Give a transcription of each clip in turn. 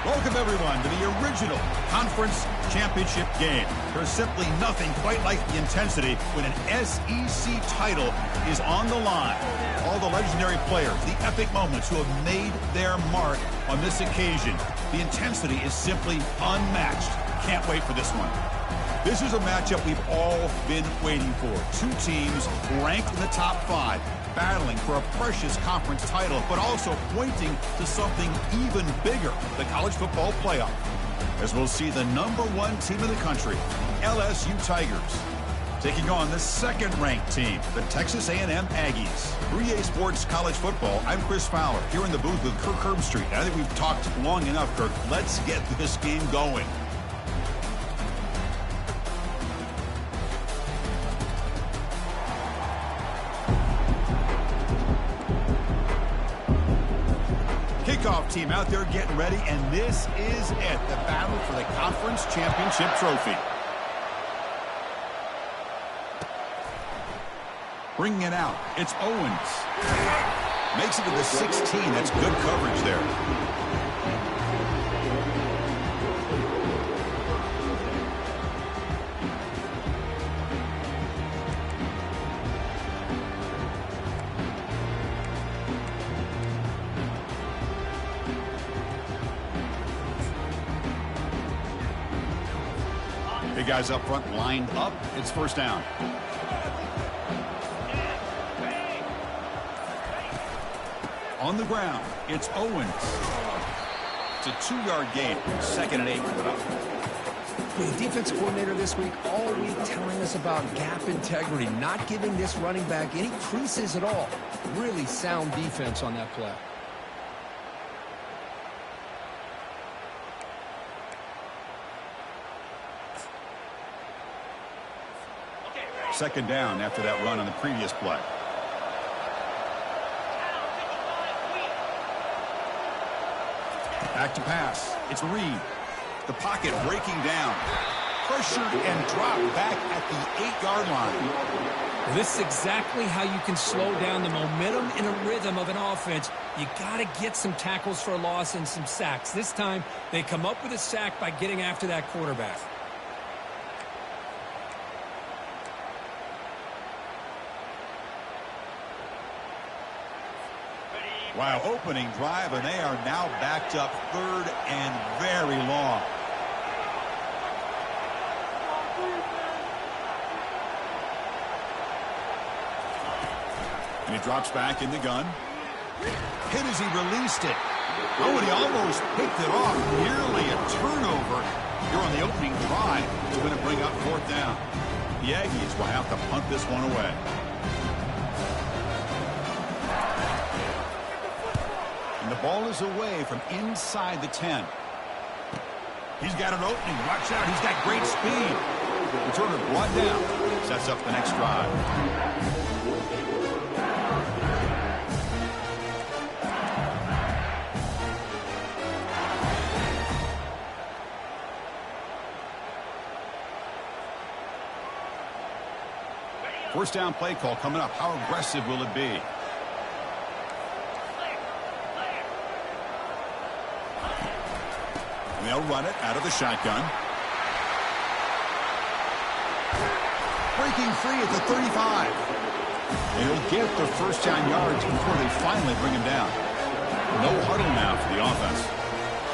Welcome, everyone, to the original conference championship game. There's simply nothing quite like the intensity when an SEC title is on the line. All the legendary players, the epic moments who have made their mark on this occasion. The intensity is simply unmatched. Can't wait for this one. This is a matchup we've all been waiting for. Two teams ranked in the top 5, battling for a precious conference title, but also pointing to something even bigger, the college football playoff. As we'll see the #1 team in the country, LSU Tigers, taking on the second-ranked team, the Texas A&M Aggies. 3A Sports College Football, I'm Chris Fowler, here in the booth with Kirk Herbstreit. I think we've talked long enough, Kirk. Let's get this game going. Kickoff team out there getting ready, and this is it, the battle for the conference championship trophy. Bringing it out, it's Owens. Makes it to the 16. That's good coverage there. Big guys up front lined up. It's first down. On the ground, it's Owens. It's a 2-yard gain. 2nd and 8. The defense coordinator this week all week telling us about gap integrity, not giving this running back any creases at all. Really sound defense on that play. Second down after that run on the previous play. Back to pass. It's Reed. The pocket breaking down. Pressured and dropped back at the 8-yard line. Well, this is exactly how you can slow down the momentum and a rhythm of an offense. You got to get some tackles for a loss and some sacks. This time, they come up with a sack by getting after that quarterback. Wow, opening drive, and they are now backed up 3rd and very long. And he drops back in the gun. Hit as he released it. Oh, and he almost picked it off. Nearly a turnover here on the opening drive. It's going to bring up 4th down. The Aggies will have to punt this one away. And the ball is away from inside the 10. He's got an opening. Watch out. He's got great speed. Returner brought down. Sets up the next drive. First down play call coming up. How aggressive will it be? They'll run it out of the shotgun. Breaking free at the 35. And he'll get the first down yards before they finally bring him down. No huddle now for the offense.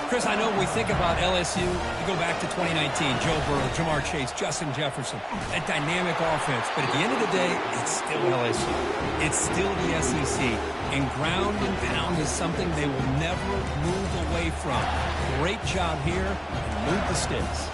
Chris, I know when we think about LSU, you go back to 2019, Joe Burrow, Jamar Chase, Justin Jefferson, that dynamic offense. But at the end of the day, it's still LSU. It's still the SEC. And ground and pound is something they will never move away from. Great job here, and move the sticks.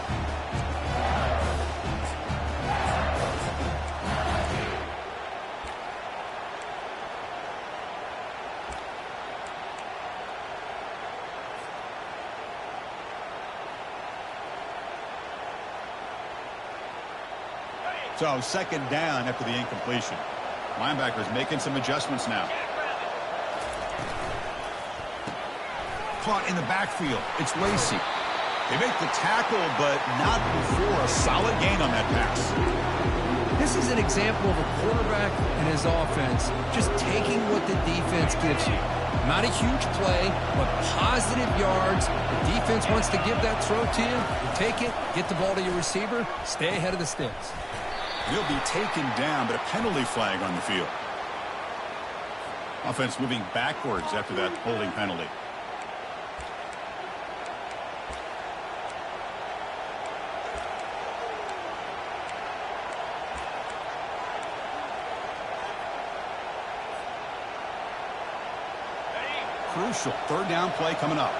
So 2nd down after the incompletion. Linebackers making some adjustments now. Caught in the backfield. It's Lacey. They make the tackle, but not before a solid gain on that pass. This is an example of a quarterback and his offense just taking what the defense gives you. Not a huge play, but positive yards. The defense wants to give that throw to you. You take it, get the ball to your receiver, stay ahead of the sticks. He'll be taken down, but a penalty flag on the field. Offense moving backwards after that holding penalty. Crucial third down play coming up.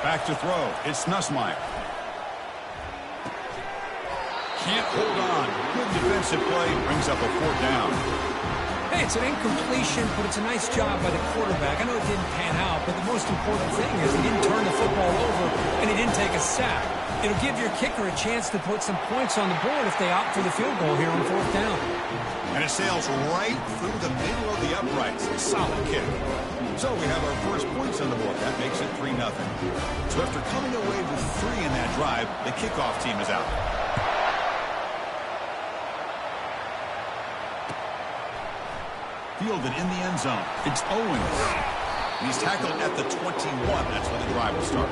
Back to throw. It's Nussmeier. Can't hold on. Good defensive play. Brings up a fourth down. Hey, it's an incompletion, but it's a nice job by the quarterback. I know it didn't pan out, but the most important thing is he didn't turn the football over and he didn't take a sack. It'll give your kicker a chance to put some points on the board if they opt for the field goal here on fourth down. And it sails right through the middle of the uprights. Solid kick. So we have our first points on the board. That makes it 3-0. So after coming away with 3 in that drive, the kickoff team is out. Fielded in the end zone. It's Owens. And he's tackled at the 21. That's where the drive will start.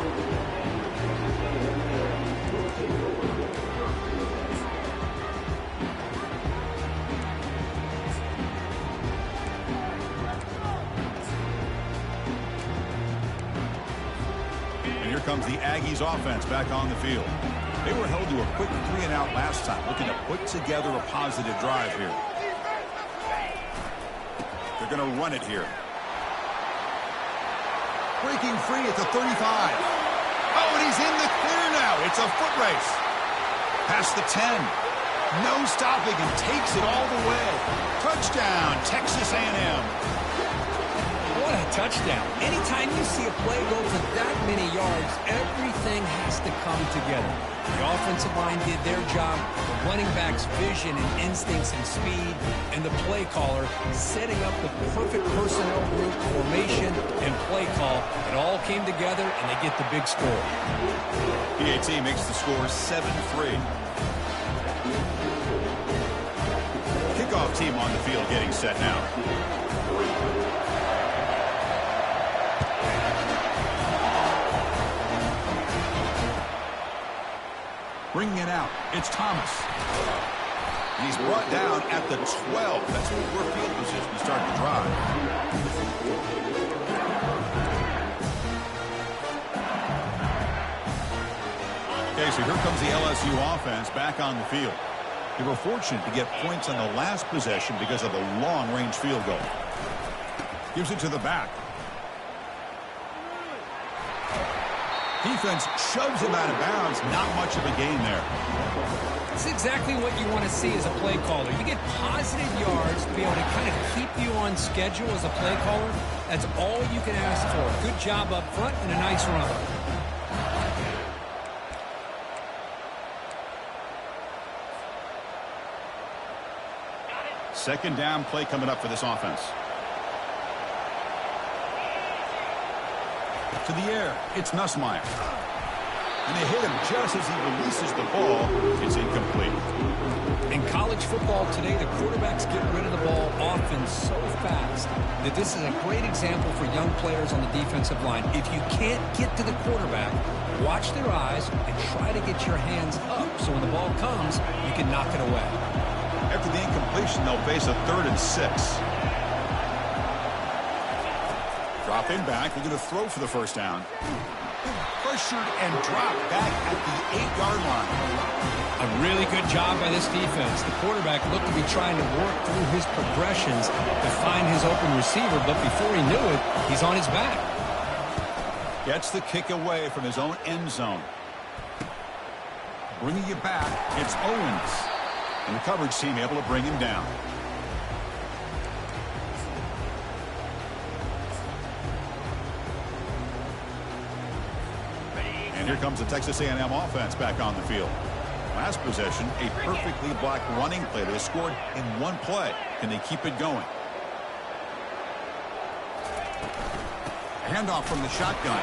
Comes the Aggies offense back on the field. They were held to a quick 3-and-out last time, looking to put together a positive drive here. They're going to run it here. Breaking free at the 35. Oh, and he's in the clear now. It's a foot race. Past the 10. No stopping and takes it all the way. Touchdown, Texas A&M. What a touchdown. Anytime you see a play go for that many yards, everything has to come together. The offensive line did their job, the running back's vision and instincts and speed, and the play caller setting up the perfect personnel group, formation, and play call. It all came together, and they get the big score. PAT makes the score 7-3. Kickoff team on the field getting set now. Bringing it out, it's Thomas. And he's brought down at the 12. That's where field position to start the drive. Okay, so here comes the LSU offense back on the field. They were fortunate to get points on the last possession because of a long-range field goal. Gives it to the back. Defense shoves him out of bounds. Not much of a gain there. It's exactly what you want to see as a play caller. You get positive yards to be able to kind of keep you on schedule as a play caller. That's all you can ask for. Good job up front and a nice run. Second down play coming up for this offense. To the air, it's Nussmeier. And they hit him just as he releases the ball. It's incomplete. In college football today, the quarterbacks get rid of the ball often so fast that this is a great example for young players on the defensive line. If you can't get to the quarterback, watch their eyes and try to get your hands up so when the ball comes, you can knock it away. After the incompletion, they'll face a 3rd and 6. Dropping back, they're going to throw for the first down. Pressured and dropped back at the 8-yard line. A really good job by this defense. The quarterback looked to be trying to work through his progressions to find his open receiver, but before he knew it, he's on his back. Gets the kick away from his own end zone. Bringing it back, it's Owens. And the coverage team able to bring him down. And here comes the Texas A&M offense back on the field. Last possession, a perfectly blocked running play. They scored in one play. Can they keep it going? Handoff from the shotgun.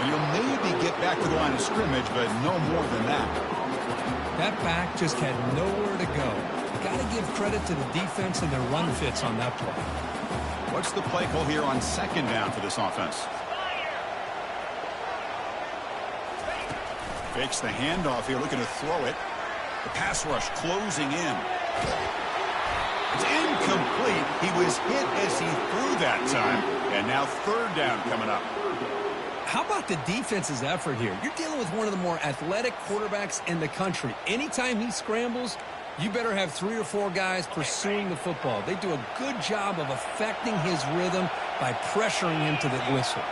And he'll maybe get back to the line of scrimmage, but no more than that. That back just had nowhere to go. got to give credit to the defense and their run fits on that play. What's the play call here on second down for this offense? Fakes the handoff here, looking to throw it. The pass rush closing in. It's incomplete. He was hit as he threw that time. And now third down coming up. How about the defense's effort here? You're dealing with one of the more athletic quarterbacks in the country. Anytime he scrambles, you better have 3 or 4 guys pursuing the football. They do a good job of affecting his rhythm by pressuring him to the whistle.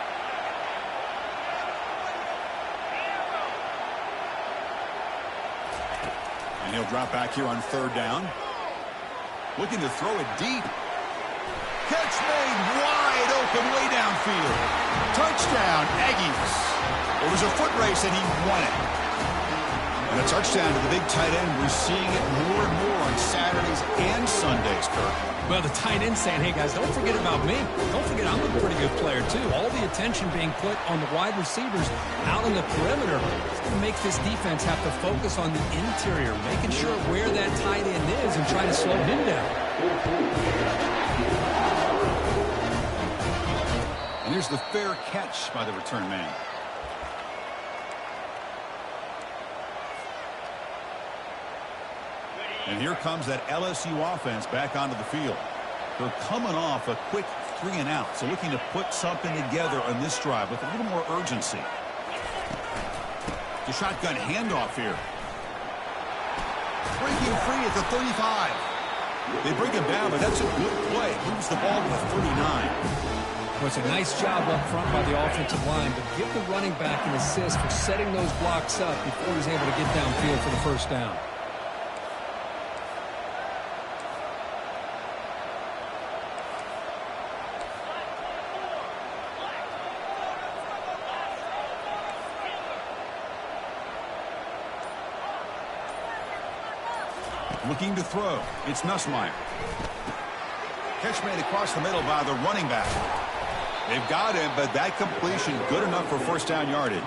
And he'll drop back here on third down. Looking to throw it deep. Catch made wide open way downfield. Touchdown, Aggies. It was a foot race and he won it. And a touchdown to the big tight end. We're seeing it more and more on Saturdays and Sundays, Kirk. Well, the tight end saying, hey, guys, don't forget about me. Don't forget I'm a pretty good player, too. All the attention being put on the wide receivers out on the perimeter. It's going to make this defense have to focus on the interior, making sure where that tight end is and try to slow him down. And here's the fair catch by the return man. And here comes that LSU offense back onto the field. They're coming off a quick 3 and out, so looking to put something together on this drive with a little more urgency. The shotgun handoff here. Breaking free at the 35. They bring him down, but that's a good play. Moves the ball to the 39. Well, it's a nice job up front by the offensive line, but give the running back an assist for setting those blocks up before he's able to get downfield for the first down. Looking to throw. It's Nussmeier. Catch made across the middle by the running back. They've got him, but that completion good enough for first down yardage.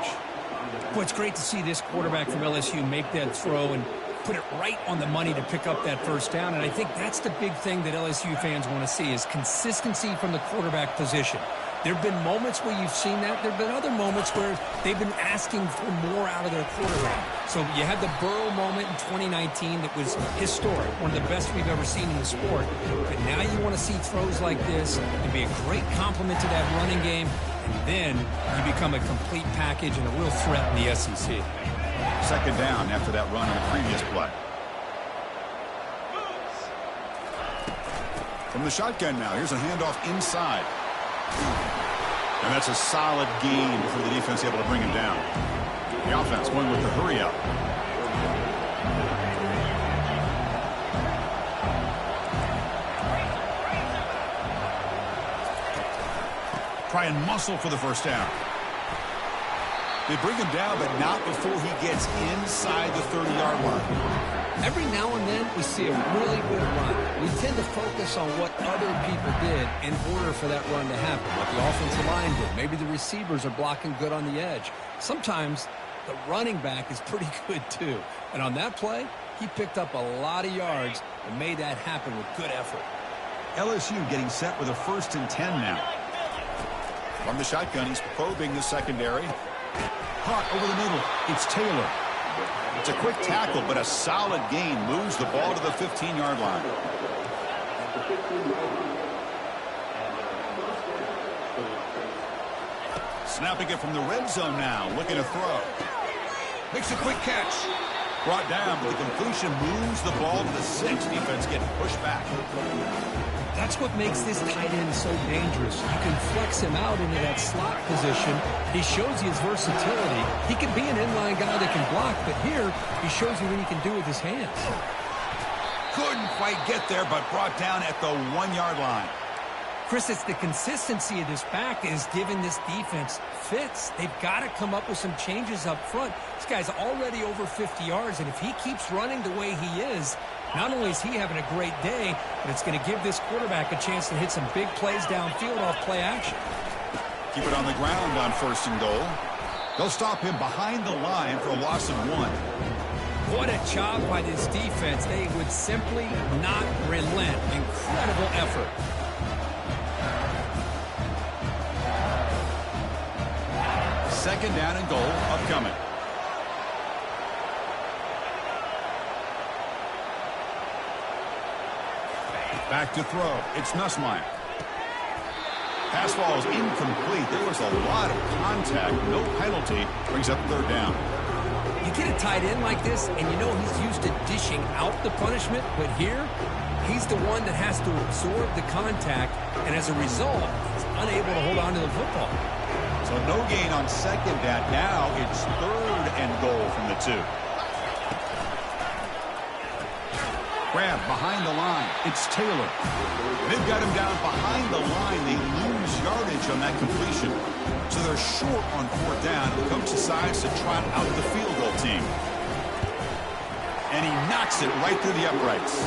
Well, it's great to see this quarterback from LSU make that throw and put it right on the money to pick up that first down. And I think that's the big thing that LSU fans want to see is consistency from the quarterback position. There have been moments where you've seen that. There have been other moments where they've been asking for more out of their quarterback. So you had the Burrow moment in 2019 that was historic, one of the best we've ever seen in the sport. But now you want to see throws like this and be a great complement to that running game. And then you become a complete package and a real threat in the SEC. Second down after that run on the previous play. From the shotgun now, here's a handoff inside. And that's a solid gain for the defense able to bring him down. The offense going with the hurry up. Try and muscle for the first down. They bring him down, but not before he gets inside the 30-yard line. Every now and then we see a really good run. We tend to focus on what other people did in order for that run to happen, what the offensive line did. Maybe the receivers are blocking good on the edge. Sometimes the running back is pretty good too. And on that play, he picked up a lot of yards and made that happen with good effort. LSU getting set with a 1st and 10 now. From the shotgun, he's probing the secondary. Caught over the middle. It's Taylor. It's a quick tackle, but a solid gain moves the ball to the 15-yard line. Snapping it from the red zone now, looking to throw. Makes a quick catch. Brought down, but the completion moves the ball to the 6. Defense getting pushed back. That's what makes this tight end so dangerous. You can flex him out into that slot position. He shows you his versatility. He can be an inline guy that can block, but here he shows you what he can do with his hands. Couldn't quite get there, but brought down at the 1-yard line. Chris, it's the consistency of this back is giving this defense fits. They've got to come up with some changes up front. This guy's already over 50 yards, and if he keeps running the way he is, not only is he having a great day, but it's going to give this quarterback a chance to hit some big plays downfield off play action. Keep it on the ground on 1st and goal. They'll stop him behind the line for a loss of 1. Boy, What a job by this defense. They would simply not relent. Incredible effort. Second down and goal upcoming. Back to throw. It's Nussmeier. Pass ball is incomplete. There was a lot of contact. No penalty. Brings up third down. You get a tight end like this, and you know he's used to dishing out the punishment, but here, he's the one that has to absorb the contact, and as a result, he's unable to hold on to the football. So no gain on second down. Now it's third and goal from the 2. Grab behind the line. It's Taylor. They've got him down behind the line. They lose yardage on that completion. So they're short on fourth down. The coach decides to trot out the field goal team. And he knocks it right through the uprights.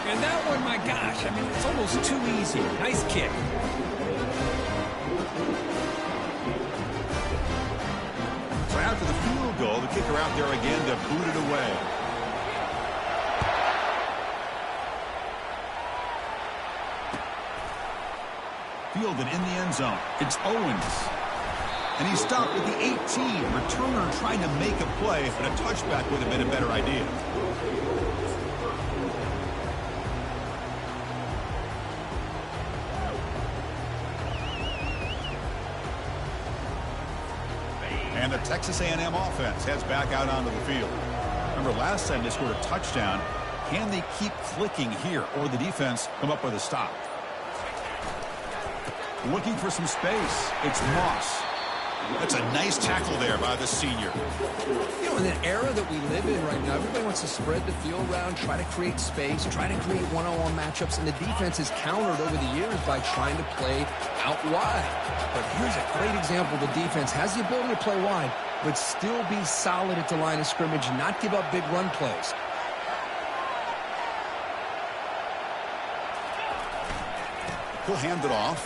And that one, my gosh, I mean, it's almost too easy. Nice kick. So after the field goal, the kicker out there again to boot it away. Fielded in the end zone. It's Owens. And he stopped at the 18. Returner trying to make a play, but a touchback would have been a better idea. And the Texas A&M offense heads back out onto the field. Remember, last time they scored a touchdown. Can they keep clicking here, or the defense come up with a stop? Looking for some space. It's Moss. That's a nice tackle there by the senior. You know, in the era that we live in right now, everybody wants to spread the field around, try to create space, try to create one-on-one matchups, and the defense has countered over the years by trying to play out wide. But here's a great example. The defense has the ability to play wide, but still be solid at the line of scrimmage and not give up big run plays. He'll hand it off.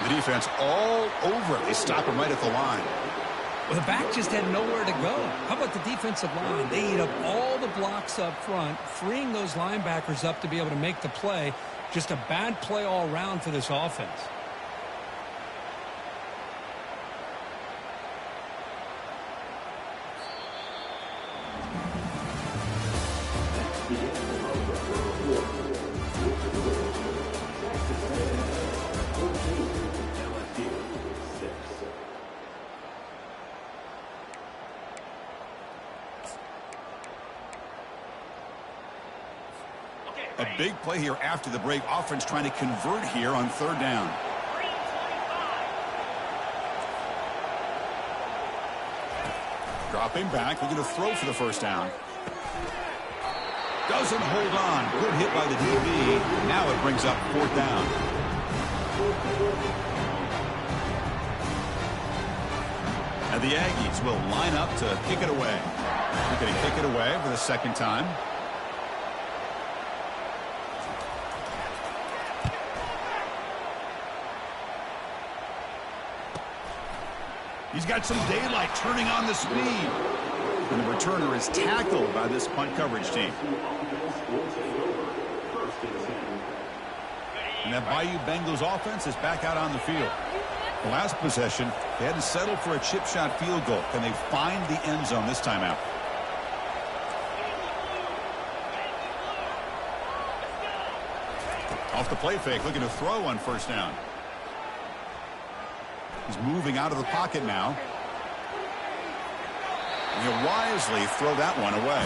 The defense all over it. They stop him right at the line. Well, the back just had nowhere to go. How about the defensive line? They eat up all the blocks up front, freeing those linebackers up to be able to make the play. Just a bad play all around for this offense. A big play here after the break. Offense trying to convert here on third down. Dropping back. Looking to throw for the first down. Doesn't hold on. Good hit by the DB. Now it brings up fourth down. And the Aggies will line up to kick it away. They're going to kick it away for the second time. He's got some daylight, turning on the speed. And the returner is tackled by this punt coverage team. And that Bayou Bengals offense is back out on the field. The last possession, they had to settle for a chip shot field goal. Can they find the end zone this time out? Off the play fake, looking to throw on first down. He's moving out of the pocket now. And he'll wisely throw that one away.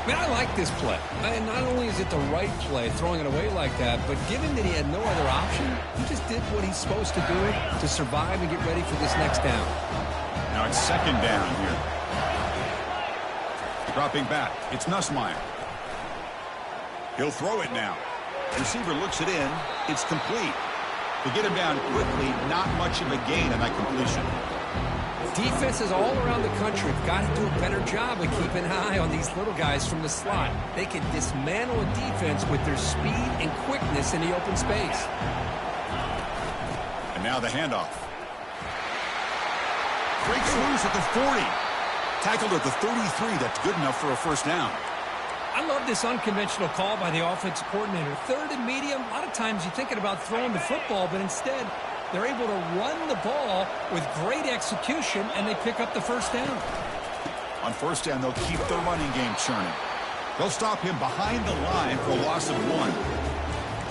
Man, I like this play. And not only is it the right play, throwing it away like that, but given that he had no other option, he just did what he's supposed to do to survive and get ready for this next down. Now it's second down here. Dropping back. It's Nussmeier. He'll throw it now. Receiver looks it in. It's complete. To get him down quickly, not much of a gain on that completion. Defenses all around the country have got to do a better job of keeping an eye on these little guys from the slot. They can dismantle a defense with their speed and quickness in the open space. And now the handoff. Breaks loose at the 40. Tackled at the 33. That's good enough for a first down. I love this unconventional call by the offensive coordinator. Third and medium, a lot of times you're thinking about throwing the football, but instead they're able to run the ball with great execution, and they pick up the first down. On first down, they'll keep the running game churning. They'll stop him behind the line for a loss of 1.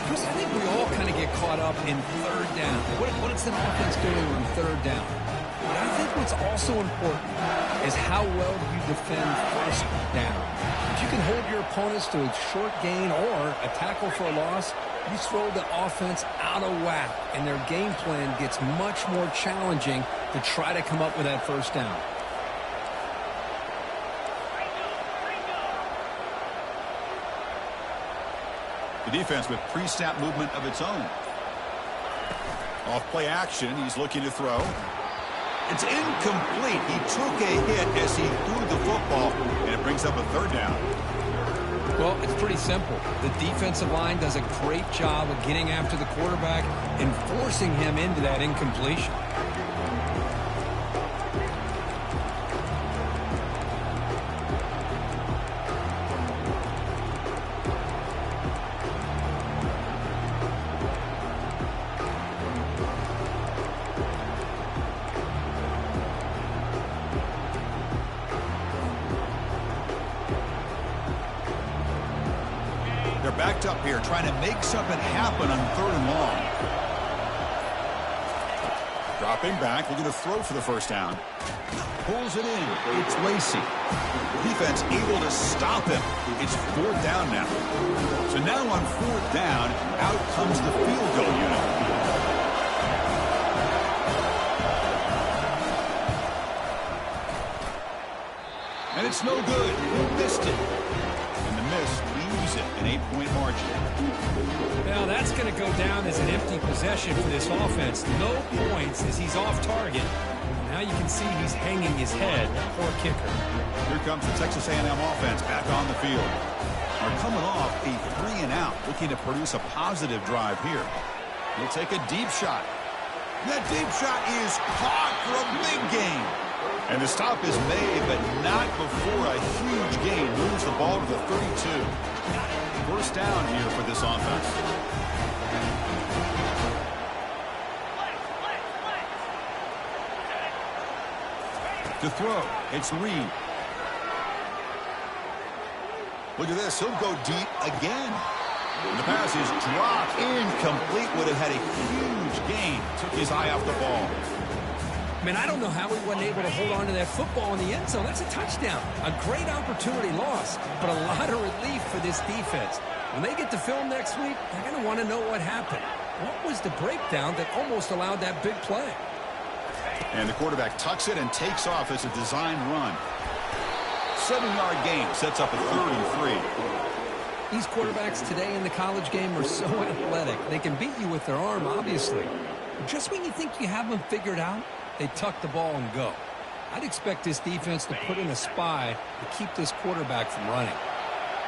Chris, I think we all kind of get caught up in third down. What is an offense doing on third down? But I think what's also important is how well do you defend first down. If you can hold your opponents to a short gain or a tackle for a loss, you throw the offense out of whack, and their game plan gets much more challenging to try to come up with that first down. The defense with pre-snap movement of its own. Off play action, he's looking to throw. It's incomplete. He took a hit as he threw the football, and it brings up a third down. Well, it's pretty simple. The defensive line does a great job of getting after the quarterback and forcing him into that incompletion. Backed up here, trying to make something happen on third and long. Dropping back, looking to throw for the first down. Pulls it in. It's Lacey. Defense able to stop him. It's fourth down now. So now on fourth down, out comes the field goal unit. And it's no good. He missed it. And the miss leaves it an 8-point margin. Now that's going to go down as an empty possession for this offense. No points as he's off target. Now you can see he's hanging his head. Poor kicker. Here comes the Texas A&M offense back on the field. They're coming off a 3-and-out, looking to produce a positive drive here. He'll take a deep shot. That deep shot is caught for a big gain. And the stop is made, but not before a huge gain moves the ball to the 32. First down here for this offense. To throw, it's Reed. Look at this, he'll go deep again. And the pass is dropped, incomplete, would have had a huge gain. Took his eye off the ball. Man, I don't know how he wasn't able to hold on to that football in the end zone. That's a touchdown. A great opportunity lost, but a lot of relief for this defense. When they get to film next week, they're going to want to know what happened. What was the breakdown that almost allowed that big play? And the quarterback tucks it and takes off as a design run. 7-yard gain sets up a 33. These quarterbacks today in the college game are so athletic. They can beat you with their arm, obviously. Just when you think you have them figured out, they tuck the ball and go. I'd expect this defense to put in a spy to keep this quarterback from running.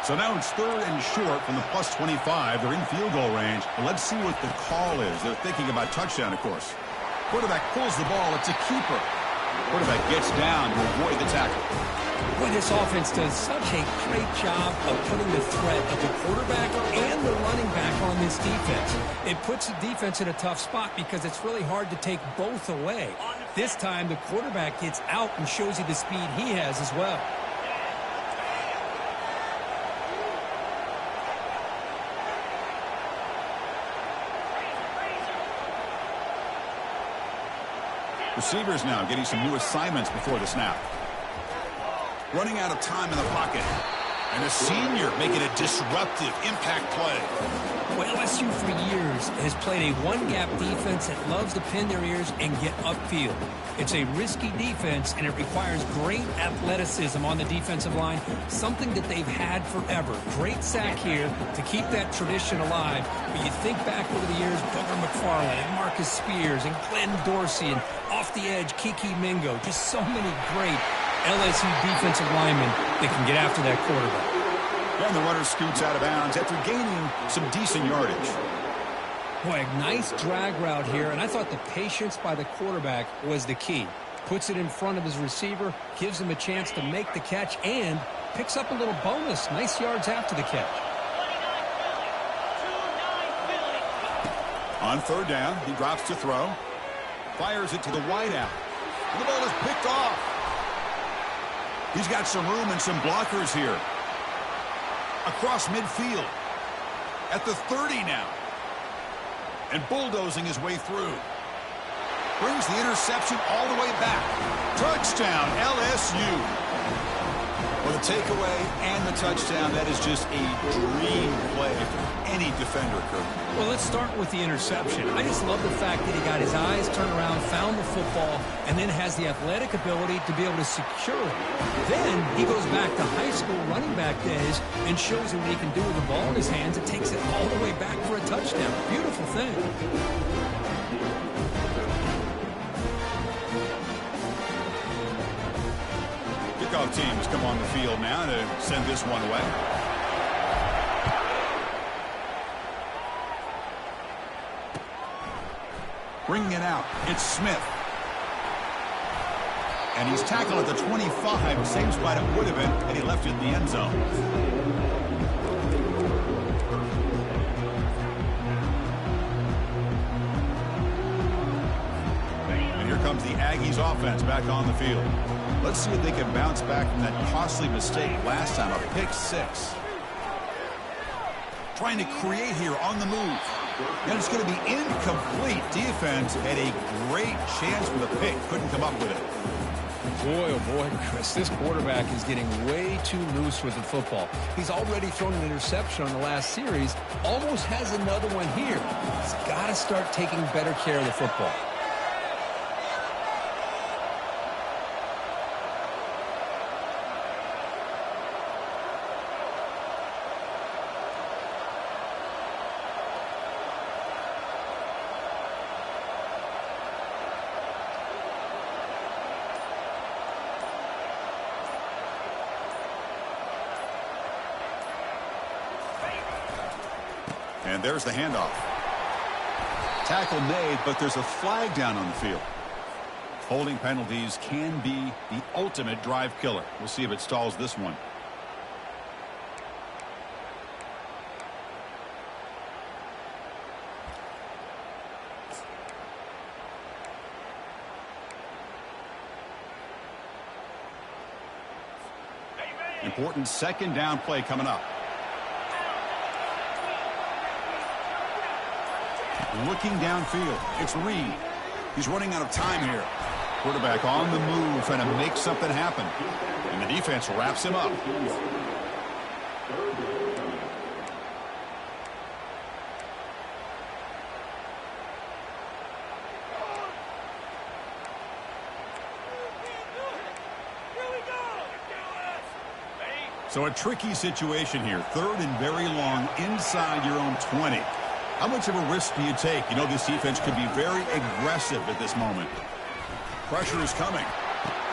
So now it's third and short from the plus 25. They're in field goal range. But let's see what the call is. They're thinking about touchdown, of course. Quarterback pulls the ball. It's a keeper. Quarterback gets down to avoid the tackle. Boy, this offense does such a great job of putting the threat of the quarterback and the running back on this defense. It puts the defense in a tough spot because it's really hard to take both away. This time, the quarterback gets out and shows you the speed he has as well. Receivers now getting some new assignments before the snap. Running out of time in the pocket. And a senior making a disruptive impact play. Well, LSU for years has played a one-gap defense that loves to pin their ears and get upfield. It's a risky defense, and it requires great athleticism on the defensive line, something that they've had forever. Great sack here to keep that tradition alive. But you think back over the years, Booger McFarland and Marcus Spears and Glenn Dorsey and off the edge, Kiki Mingo. Just so many great LSU defensive linemen that can get after that quarterback. And the runner scoots out of bounds after gaining some decent yardage. Boy, a nice drag route here, and I thought the patience by the quarterback was the key. Puts it in front of his receiver, gives him a chance to make the catch, and picks up a little bonus. Nice yards after the catch. On third down, he drops to throw. Fires it to the wideout. And the ball is picked off. He's got some room and some blockers here. Across midfield. At the 30 now. And bulldozing his way through. Brings the interception all the way back. Touchdown, LSU. Well, the takeaway and the touchdown, that is just a dream play for any defender, Kurt. Well, let's start with the interception. I just love the fact that he got his eyes turned around, found the football, and then has the athletic ability to be able to secure it. Then he goes back to high school running back days and shows him what he can do with the ball in his hands and takes it all the way back for a touchdown. Beautiful thing. Kickoff teams come on the field now to send this one away. Bringing it out, it's Smith. And he's tackled at the 25, same spot it would have been, and he left it in the end zone. And here comes the Aggies offense back on the field. Let's see if they can bounce back from that costly mistake last time, a pick six. Trying to create here on the move. And it's going to be incomplete. Defense had a great chance for the pick. Couldn't come up with it. Boy, oh boy, Chris, this quarterback is getting way too loose with the football. He's already thrown an interception on the last series. Almost has another one here. He's got to start taking better care of the football. And there's the handoff. Tackle made, but there's a flag down on the field. Holding penalties can be the ultimate drive killer. We'll see if it stalls this one. Important second down play coming up. Looking downfield, it's Reed. He's running out of time here. Quarterback on the move, trying to make something happen. And the defense wraps him up. So a tricky situation here. Third and very long inside your own 20. How much of a risk do you take? You know this defense could be very aggressive at this moment. Pressure is coming.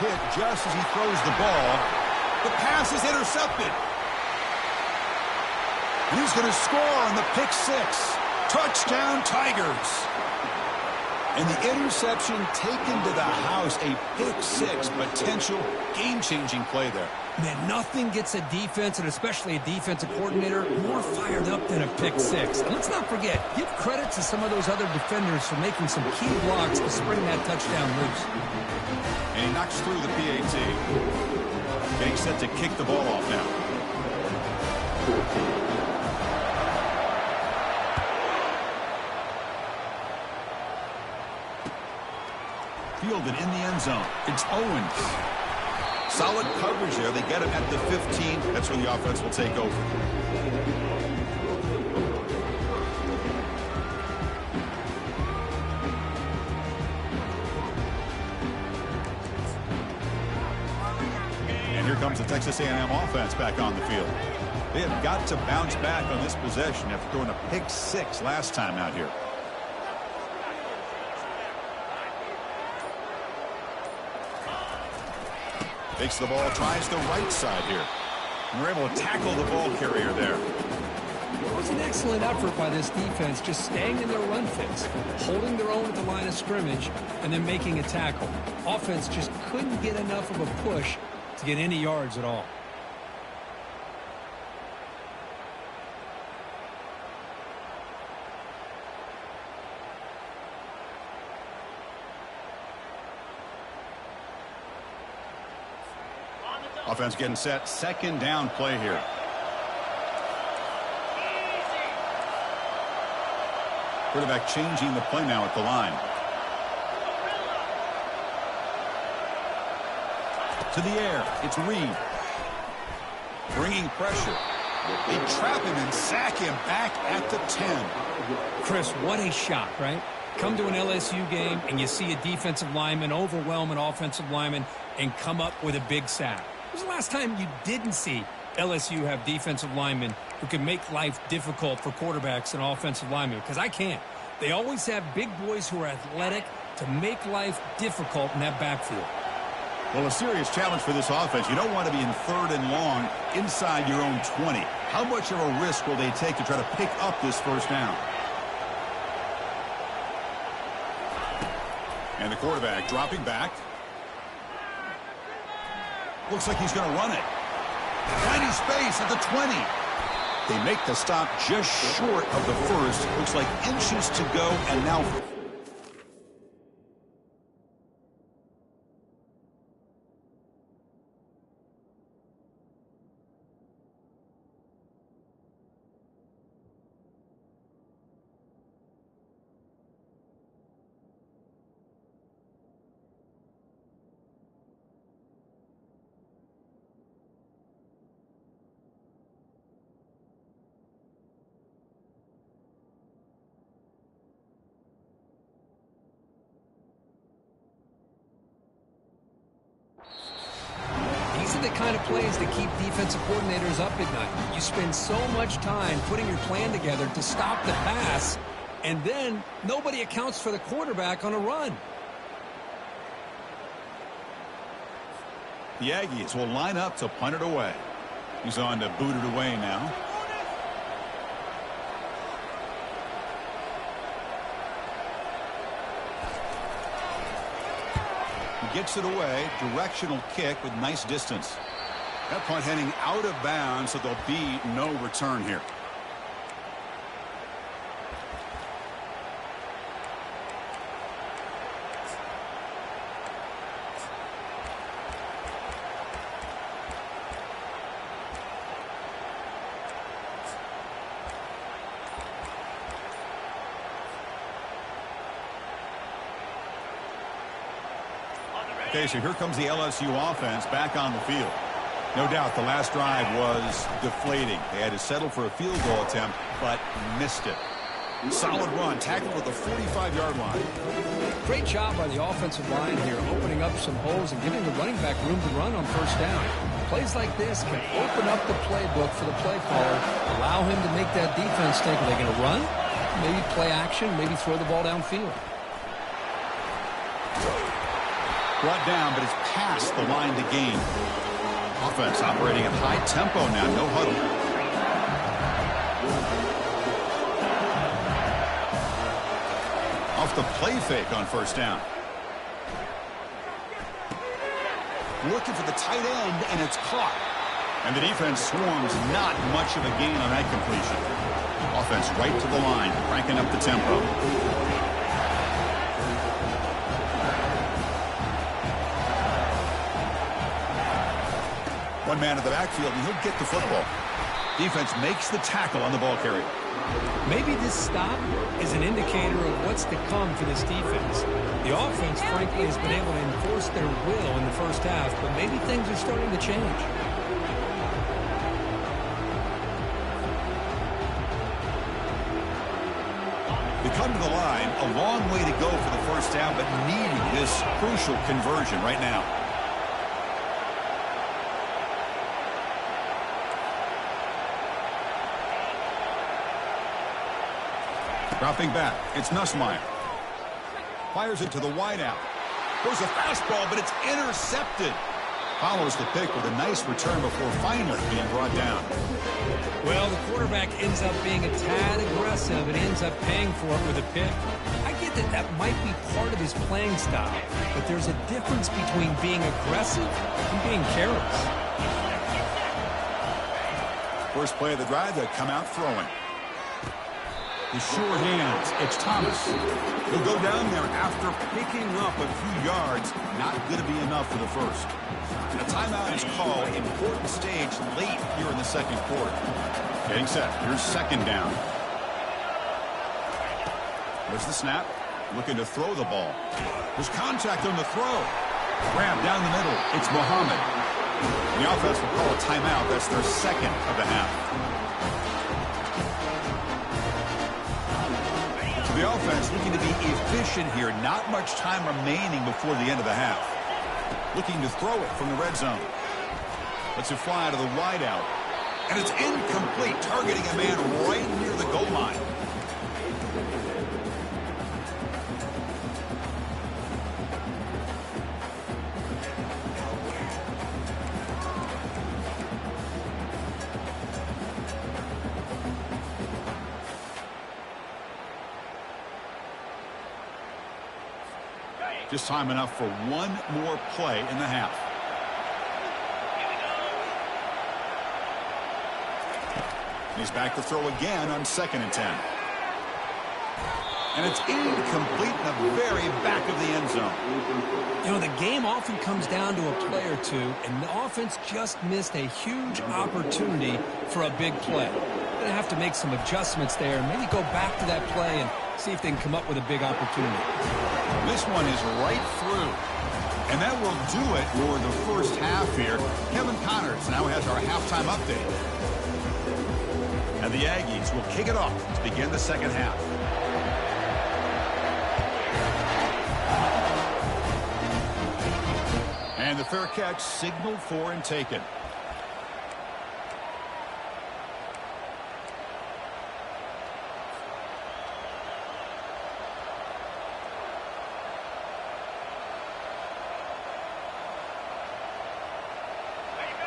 Hit just as he throws the ball. The pass is intercepted. And he's going to score on the pick six. Touchdown, Tigers. And the interception taken to the house. A pick six, potential game-changing play there. Man, nothing gets a defense, and especially a defensive coordinator, more fired up than a pick six. And let's not forget, give credit to some of those other defenders for making some key blocks to spring that touchdown loose. And he knocks through the PAT. Getting set to kick the ball off now. Fielded in the end zone. It's Owens. Solid coverage there. They get him at the 15. That's where the offense will take over. And here comes the Texas A&M offense back on the field. They have got to bounce back on this possession after throwing a pick six last time out here. Takes the ball, tries the right side here. And we're able to tackle the ball carrier there. was an excellent effort by this defense, just staying in their run fits, holding their own at the line of scrimmage, and then making a tackle. Offense just couldn't get enough of a push to get any yards at all. Offense getting set. Second down play here. Quarterback changing the play now at the line. To the air. It's Reed. Bringing pressure. They trap him and sack him back at the 10. Chris, what a shock, right? Come to an LSU game and you see a defensive lineman overwhelm an offensive lineman and come up with a big sack. When was the last time you didn't see LSU have defensive linemen who can make life difficult for quarterbacks and offensive linemen? Because I can't. They always have big boys who are athletic to make life difficult in that backfield. Well, a serious challenge for this offense. You don't want to be in 3rd and long inside your own 20. How much of a risk will they take to try to pick up this first down? And the quarterback dropping back. Looks like he's going to run it. Finding space at the 20. They make the stop just short of the first. Looks like inches to go, and now... These are the kind of plays that keep defensive coordinators up at night. You spend so much time putting your plan together to stop the pass, and then nobody accounts for the quarterback on a run. The Aggies will line up to punt it away. He's on to boot it away now. He gets it away. Directional kick with nice distance. That punt heading out of bounds, so there'll be no return here. Okay, so here comes the LSU offense back on the field. No doubt the last drive was deflating. They had to settle for a field goal attempt, but missed it. Solid run, tackled at the 45-yard line. Great job by the offensive line here, opening up some holes and giving the running back room to run on first down. Plays like this can open up the playbook for the play caller, allow him to make that defense think, are they going to run? Maybe play action, maybe throw the ball downfield. Brought down, but it's past the line to gain. Offense operating at high tempo now, no huddle. Off the play fake on first down. Looking for the tight end, and it's caught. And the defense swarms, not much of a gain on that completion. Offense right to the line, cranking up the tempo. One man in the backfield, and he'll get the football. Defense makes the tackle on the ball carrier. Maybe this stop is an indicator of what's to come for this defense. The offense, frankly, has been able to enforce their will in the first half, but maybe things are starting to change. They come to the line, a long way to go for the first down, but needing this crucial conversion right now. Dropping back, it's Nussmeier. Fires it to the wideout. There's a fastball, but it's intercepted. Follows the pick with a nice return before finally being brought down. Well, the quarterback ends up being a tad aggressive and ends up paying for it with a pick. I get that that might be part of his playing style, but there's a difference between being aggressive and being careless. First play of the drive, they come out throwing. The sure hands, it's Thomas. He'll go down there after picking up a few yards. Not going to be enough for the first. And a timeout is called. Important stage late here in the second quarter. Getting set. Here's second down. There's the snap. Looking to throw the ball. There's contact on the throw. Grab down the middle. It's Muhammad. The offense will call a timeout. That's their second of the half. The offense looking to be efficient here. Not much time remaining before the end of the half. Looking to throw it from the red zone. Lets it fly to the wide out. And it's incomplete, targeting a man right near the goal line. Just time enough for one more play in the half. He's back to throw again on 2nd and 10. And it's incomplete in the very back of the end zone. You know, the game often comes down to a play or two, and the offense just missed a huge opportunity for a big play. They're going to have to make some adjustments there, maybe go back to that play and see if they can come up with a big opportunity. This one is right through. And that will do it for the first half here. Kevin Connors now has our halftime update. And the Aggies will kick it off to begin the second half. And the fair catch signaled for and taken.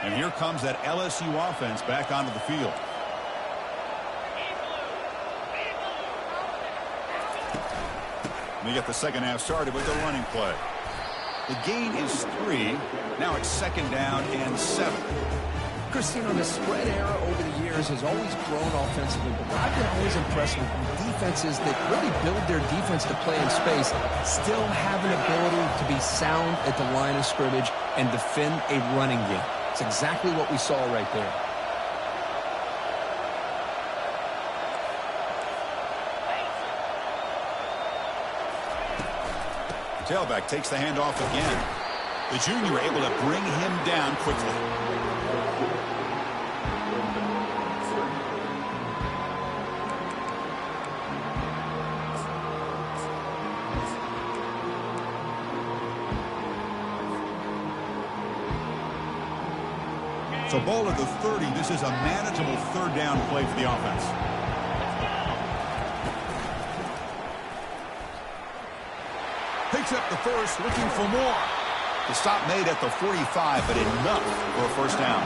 And here comes that LSU offense back onto the field. We get the second half started with the running play. The gain is 3. Now it's 2nd down and 7. Christine, the spread era over the years has always grown offensively, but I've been always impressed with defenses that really build their defense to play in space, still have an ability to be sound at the line of scrimmage and defend a running game. It's exactly what we saw right there. Tailback takes the handoff again. The junior able to bring him down quickly. So ball at the 30. This is a manageable 3rd down play for the offense. Picks up the first, looking for more. The stop made at the 45, but enough for a first down.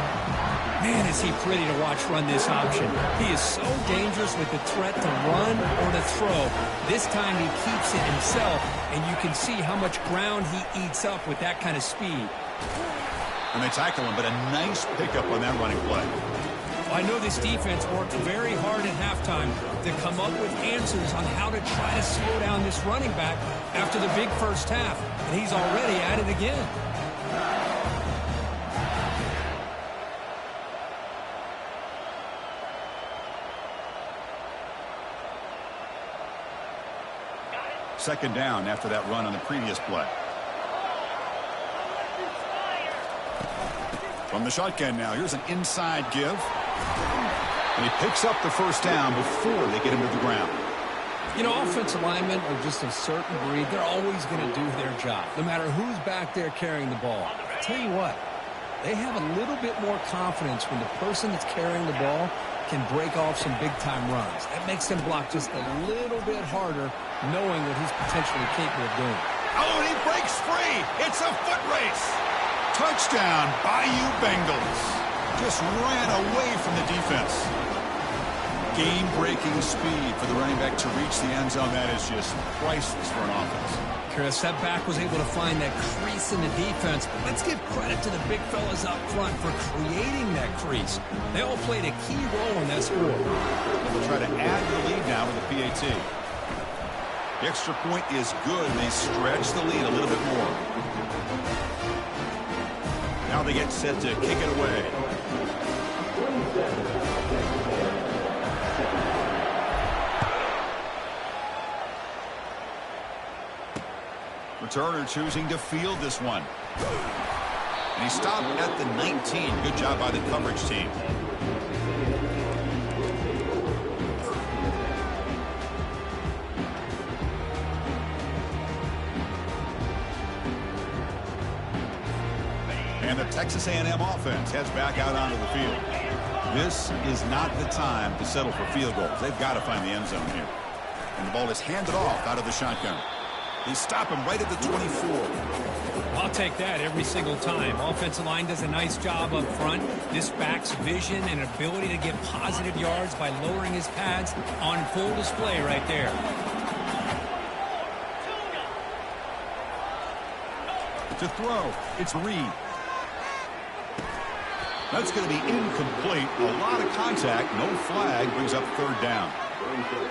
Man, is he pretty to watch run this option. He is so dangerous with the threat to run or to throw. This time he keeps it himself, and you can see how much ground he eats up with that kind of speed. And they tackle him, but a nice pickup on that running play. I know this defense worked very hard at halftime to come up with answers on how to try to slow down this running back after the big first half. And he's already at it again. Second down after that run on the previous play. From the shotgun now, here's an inside give. And he picks up the first down before they get him to the ground. You know, offensive linemen are just a certain breed. They're always going to do their job, no matter who's back there carrying the ball. I tell you what, they have a little bit more confidence when the person that's carrying the ball can break off some big-time runs. That makes them block just a little bit harder, knowing what he's potentially capable of doing. Oh, and he breaks free. It's a foot race. Touchdown, Bayou Bengals. Just ran away from the defense. Game-breaking speed for the running back to reach the end zone. That is just priceless for an offense. Chris, that back was able to find that crease in the defense. Let's give credit to the big fellas up front for creating that crease. They all played a key role in that score. They'll try to add to the lead now with the PAT. The extra point is good, and they stretch the lead a little bit more. Now they get set to kick it away. Returner choosing to field this one. And he stopped at the 19. Good job by the coverage team. And the Texas A&M offense heads back out onto the field. This is not the time to settle for field goals. They've got to find the end zone here. And the ball is handed off out of the shotgun. They stop him right at the 24. I'll take that every single time. Offensive line does a nice job up front. This back's vision and ability to get positive yards by lowering his pads on full display right there. To throw, it's Reed. That's going to be incomplete. A lot of contact. No flag. Brings up third down.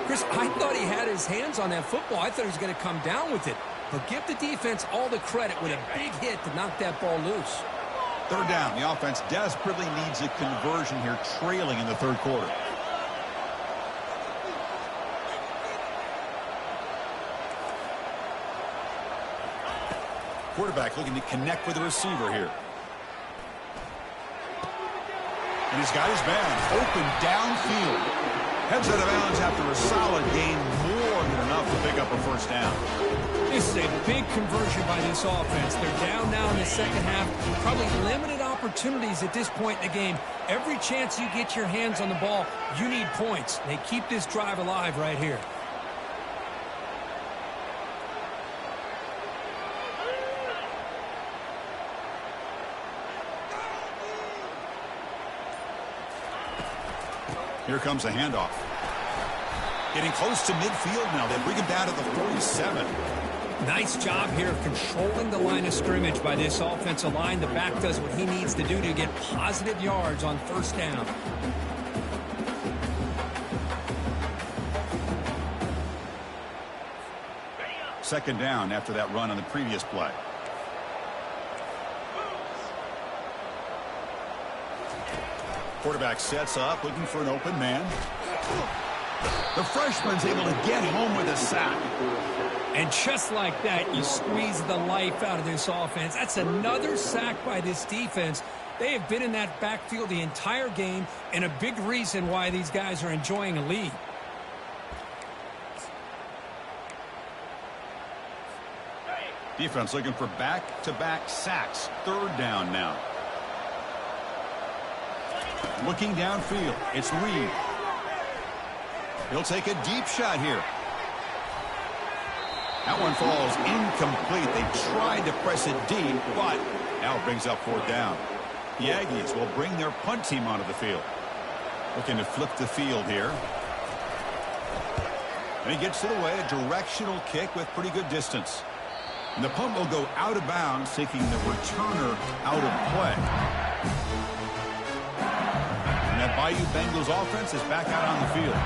Chris, I thought he had his hands on that football. I thought he was going to come down with it. But give the defense all the credit with a big hit to knock that ball loose. Third down. The offense desperately needs a conversion here, trailing in the third quarter. Quarterback looking to connect with the receiver here. And he's got his man open downfield. Heads out of bounds after a solid gain, more than enough to pick up a first down. This is a big conversion by this offense. They're down now in the second half. Probably limited opportunities at this point in the game. Every chance you get your hands on the ball, you need points. They keep this drive alive right here. Here comes a handoff. Getting close to midfield now. They bring him down to the 47. Nice job here of controlling the line of scrimmage by this offensive line. The back does what he needs to do to get positive yards on first down. Second down after that run on the previous play. Quarterback sets up, looking for an open man. The freshman's able to get home with a sack. And just like that, you squeeze the life out of this offense. That's another sack by this defense. They have been in that backfield the entire game, and a big reason why these guys are enjoying a lead. Defense looking for back-to-back sacks. Third down now. Looking downfield, it's Reed. He'll take a deep shot here. That one falls incomplete. They tried to press it deep, but now it brings up fourth down. The Aggies will bring their punt team onto the field. Looking to flip the field here. And he gets it away, a directional kick with pretty good distance. And the punt will go out of bounds, taking the returner out of play. And that Bayou Bengals offense is back out on the field.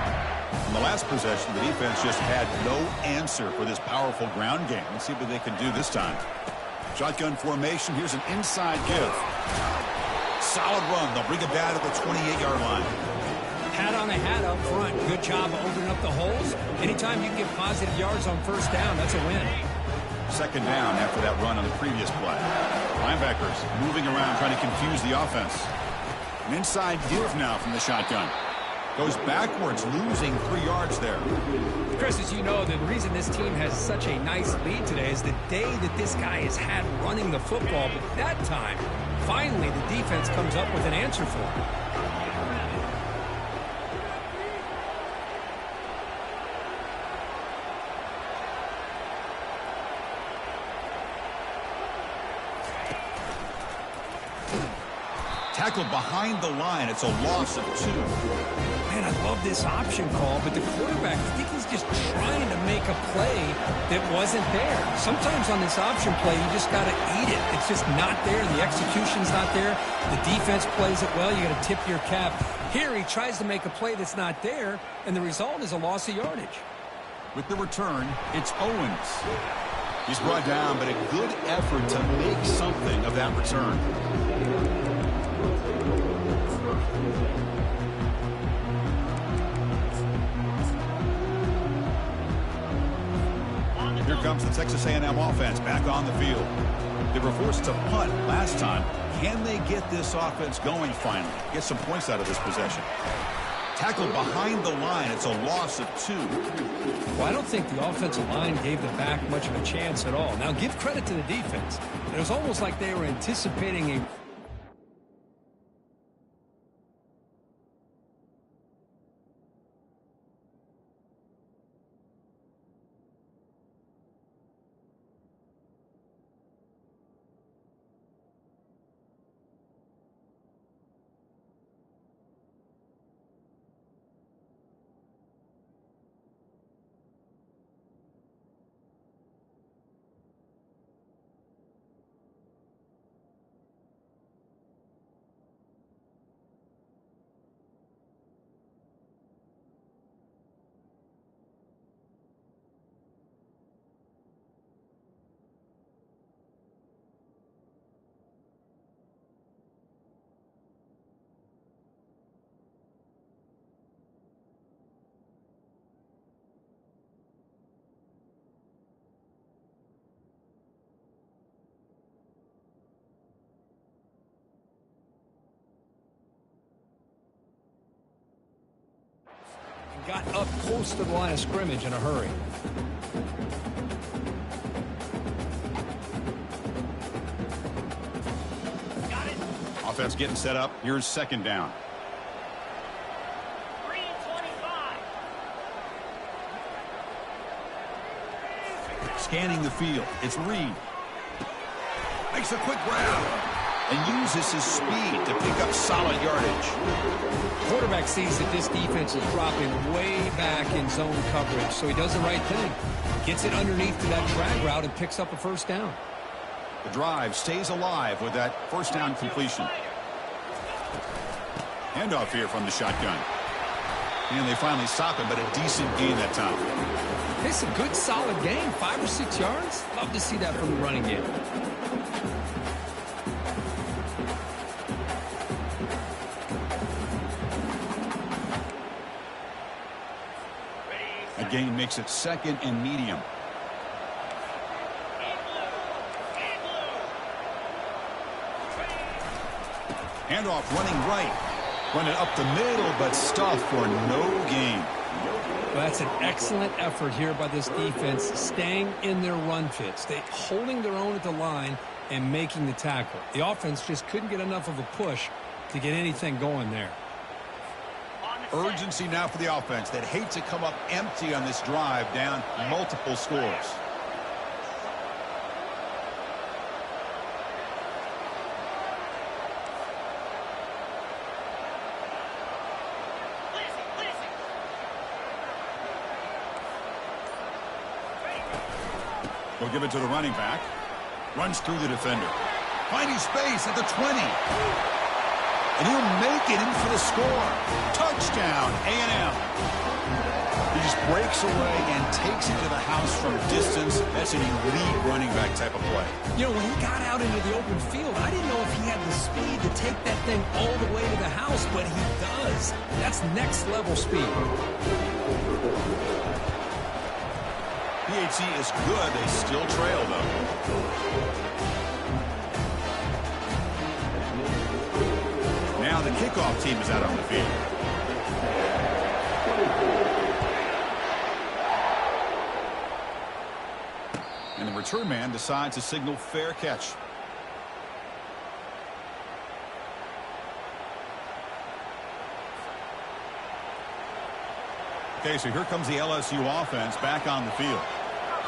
In the last possession, the defense just had no answer for this powerful ground game. Let's see what they can do this time. Shotgun formation. Here's an inside give. Solid run. They'll bring it down to the 28-yard line. Hat on a hat up front. Good job of opening up the holes. Anytime you can get positive yards on first down, that's a win. Second down after that run on the previous play. Linebackers moving around, trying to confuse the offense. An inside give now from the shotgun. Goes backwards, losing 3 yards there. Chris, as you know, the reason this team has such a nice lead today is the day that this guy has had running the football. But that time, finally, the defense comes up with an answer for him. Tackled behind the line. It's a loss of 2. Man, I love this option call, but the quarterback, I think he's just trying to make a play that wasn't there. Sometimes on this option play, you just got to eat it. It's just not there. The execution's not there. The defense plays it well. You got to tip your cap. Here, he tries to make a play that's not there, and the result is a loss of yardage. With the return, it's Owens. He's brought down, but a good effort to make something of that return. Here comes the Texas A&M offense back on the field. They were forced to punt last time. Can they get this offense going finally? Get some points out of this possession. Tackled behind the line. It's a loss of 2. Well, I don't think the offensive line gave the back much of a chance at all. Now, give credit to the defense. It was almost like they were anticipating a... got up close to the line of scrimmage in a hurry. Got it. Offense getting set up. Here's second down. 3 and 25. Scanning the field. It's Reed. Makes a quick grab. And uses his speed to pick up solid yardage. Quarterback sees that this defense is dropping way back in zone coverage, so he does the right thing. Gets it underneath to that drag route and picks up a first down. The drive stays alive with that first down completion. Handoff here from the shotgun. And they finally stop it, but a decent gain that time. It's a good, solid game, 5 or 6 yards. Love to see that from the running game. The gain makes it second and medium. Handoff running right. Running up the middle, but stuffed for no gain. Well, that's an excellent effort here by this defense, staying in their run fits. They holding their own at the line and making the tackle. The offense just couldn't get enough of a push to get anything going there. Urgency now for the offense that hate to come up empty on this drive, down multiple scores. They'll give it to the running back. Runs through the defender. Finding space at the 20. And he'll make it in for the score. Touchdown, A&M. He just breaks away and takes it to the house from distance. That's an elite running back type of play. You know, when he got out into the open field, I didn't know if he had the speed to take that thing all the way to the house, but he does. That's next level speed. PAT is good. They still trail, though. Now the kickoff team is out on the field. And the return man decides to signal fair catch. Okay, so here comes the LSU offense back on the field.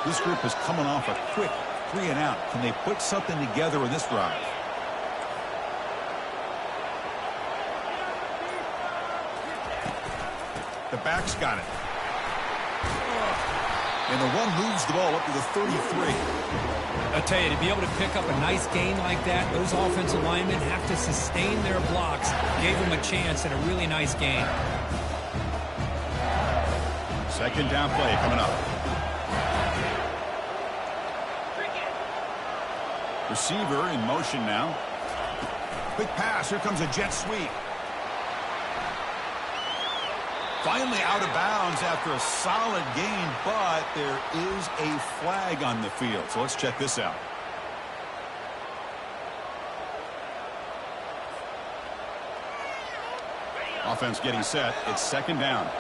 This group is coming off a quick 3-and-out. Can they put something together in this drive? The back's got it. And the run moves the ball up to the 33. I'll tell you, to be able to pick up a nice gain like that, those offensive linemen have to sustain their blocks. Gave them a chance at a really nice gain. Second down play coming up. Receiver in motion now. Quick pass. Here comes a jet sweep. Finally out of bounds after a solid gain, but there is a flag on the field. So let's check this out. Offense getting set. It's second down.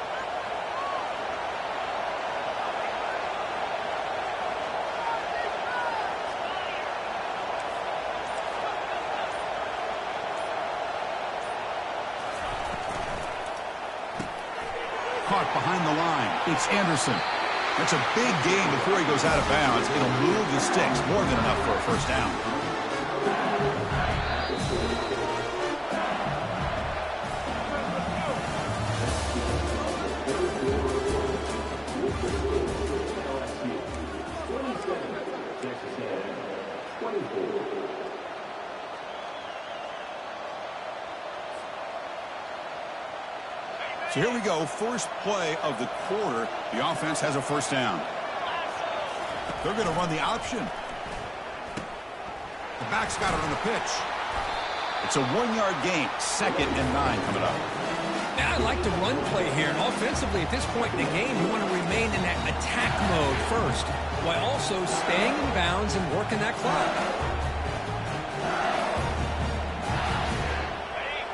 Caught behind the line. It's Anderson. That's a big gain before he goes out of bounds. It'll move the sticks. More than enough for a first down. So here we go, first play of the quarter. The offense has a first down. They're going to run the option. The back's got it on the pitch. It's a 1-yard gain, 2nd and 9 coming up. Now I like the run play here. And offensively, at this point in the game, you want to remain in that attack mode first, while also staying in bounds and working that clock.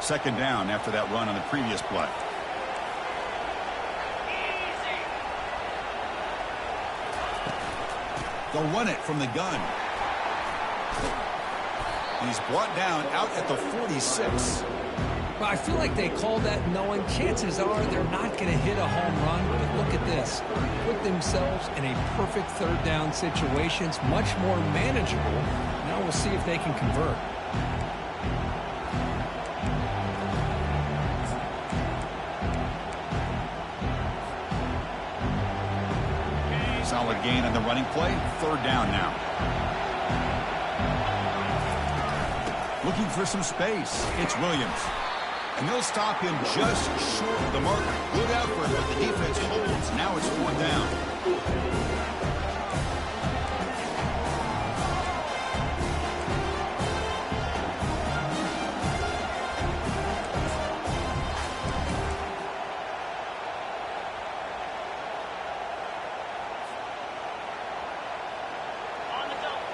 Second down after that run on the previous play. They'll run it from the gun. He's brought down out at the 46. Well, I feel like they called that knowing chances are they're not going to hit a home run. But look at this. Put themselves in a perfect third down situation. It's much more manageable. Now we'll see if they can convert. Solid gain on the running play. Third down now. Looking for some space. It's Williams. And they'll stop him just short of the marker. Good effort, but the defense holds. Now it's fourth down.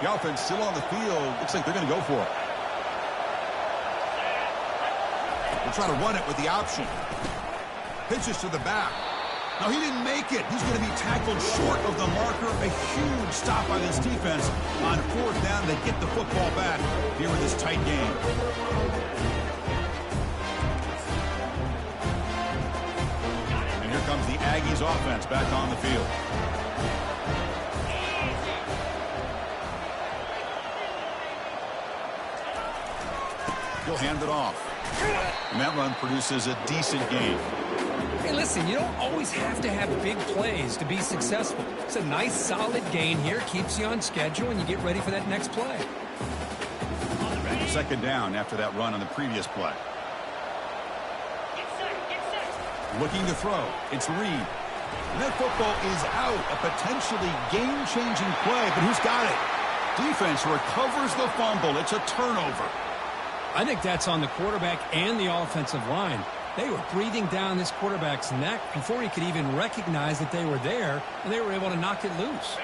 The offense still on the field. Looks like they're going to go for it. They'll try to run it with the option. Pitches to the back. No, he didn't make it. He's going to be tackled short of the marker. A huge stop by this defense. On fourth down, they get the football back here in this tight game. And here comes the Aggies offense back on the field. He'll hand it off. And that run produces a decent gain. Hey, listen, you don't always have to have big plays to be successful. It's a nice, solid gain here. Keeps you on schedule, and you get ready for that next play. Second down after that run on the previous play. Looking to throw. It's Reed. And that football is out. A potentially game-changing play, but who's got it? Defense recovers the fumble. It's a turnover. I think that's on the quarterback and the offensive line. They were breathing down this quarterback's neck before he could even recognize that they were there, and they were able to knock it loose.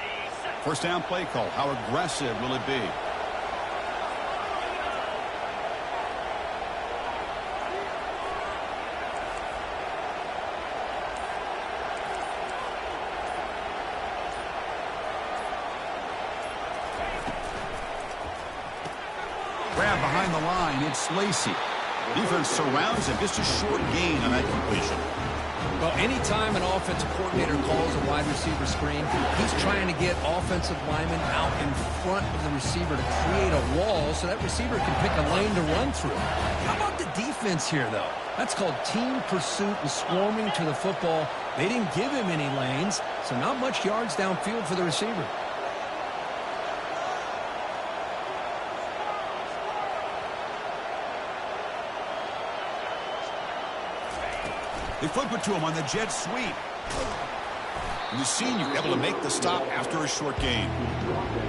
First down play call. How aggressive will it be? Grab behind the line. It's Lacey. Defense surrounds him. Just a short gain on that completion. Well, anytime an offensive coordinator calls a wide receiver screen, he's trying to get offensive linemen out in front of the receiver to create a wall so that receiver can pick a lane to run through. How about the defense here, though? That's called team pursuit and swarming to the football. They didn't give him any lanes, so not much yards downfield for the receiver. They flip it to him on the jet sweep. And the senior able to make the stop after a short gain.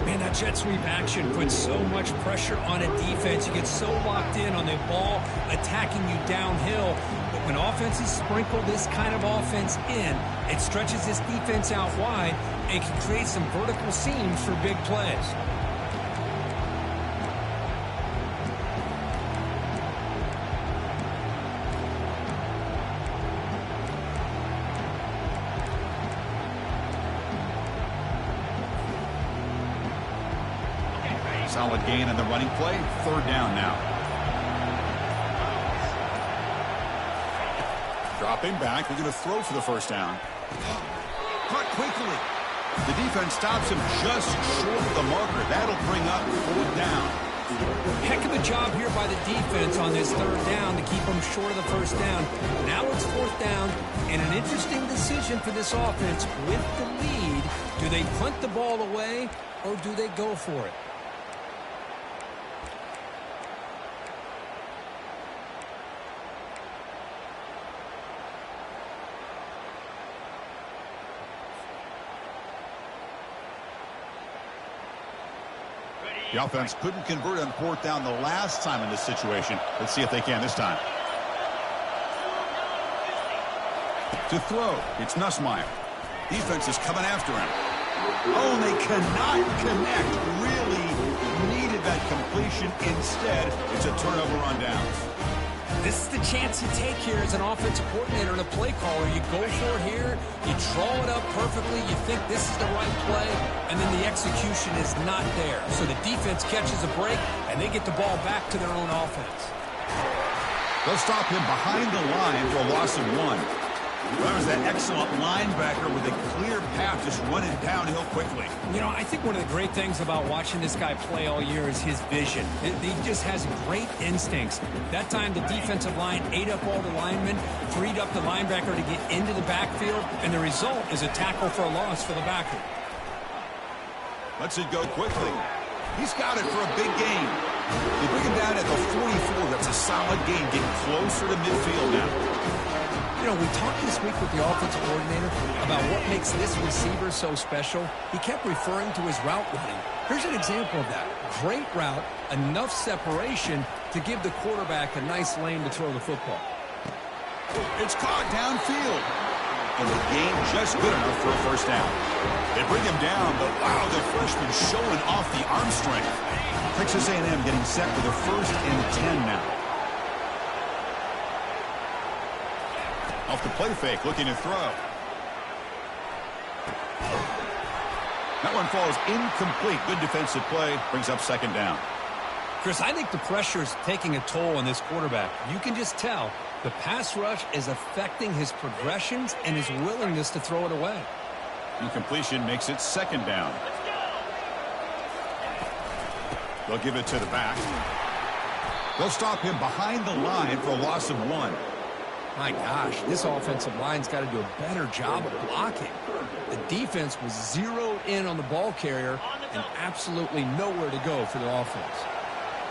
Man, that jet sweep action puts so much pressure on a defense. You get so locked in on the ball attacking you downhill. But when offenses sprinkle this kind of offense in, it stretches this defense out wide and can create some vertical seams for big plays. Solid gain on the running play. Third down now. Dropping back. They're going to throw for the first down. Caught quickly. The defense stops him just short of the marker. That'll bring up fourth down. Heck of a job here by the defense on this third down to keep them short of the first down. Now it's fourth down, and an interesting decision for this offense with the lead. Do they punt the ball away, or do they go for it? The offense couldn't convert on fourth down the last time in this situation. Let's see if they can this time. To throw, it's Nussmeier. Defense is coming after him. Oh, and they cannot connect. Really needed that completion. Instead, it's a turnover on downs. This is the chance you take here as an offensive coordinator and a play caller. You go for it here, you draw it up perfectly, you think this is the right play, and then the execution is not there. So the defense catches a break, and they get the ball back to their own offense. They'll stop him behind the line for a loss of 1. That was that excellent linebacker with a clear path just running downhill quickly. You know, I think one of the great things about watching this guy play all year is his vision. He just has great instincts. That time the defensive line ate up all the linemen, freed up the linebacker to get into the backfield, and the result is a tackle for a loss for the backer. Lets it go quickly. He's got it for a big gain. They bring him down at the 44. That's a solid gain, getting closer to midfield now. You know, we talked this week with the offensive coordinator about what makes this receiver so special. He kept referring to his route running. Here's an example of that. Great route, enough separation to give the quarterback a nice lane to throw the football. It's caught downfield. And the gain just good enough for a first down. They bring him down, but wow, the freshman showing off the arm strength. Texas A&M getting set with a 1st and 10 now. Off the play fake, looking to throw. That one falls incomplete. Good defensive play. Brings up second down. Chris, I think the pressure is taking a toll on this quarterback. You can just tell the pass rush is affecting his progressions and his willingness to throw it away. Incompletion makes it second down. They'll give it to the back. They'll stop him behind the line for a loss of 1. My gosh, this offensive line's got to do a better job of blocking. The defense was zeroed in on the ball carrier and absolutely nowhere to go for the offense.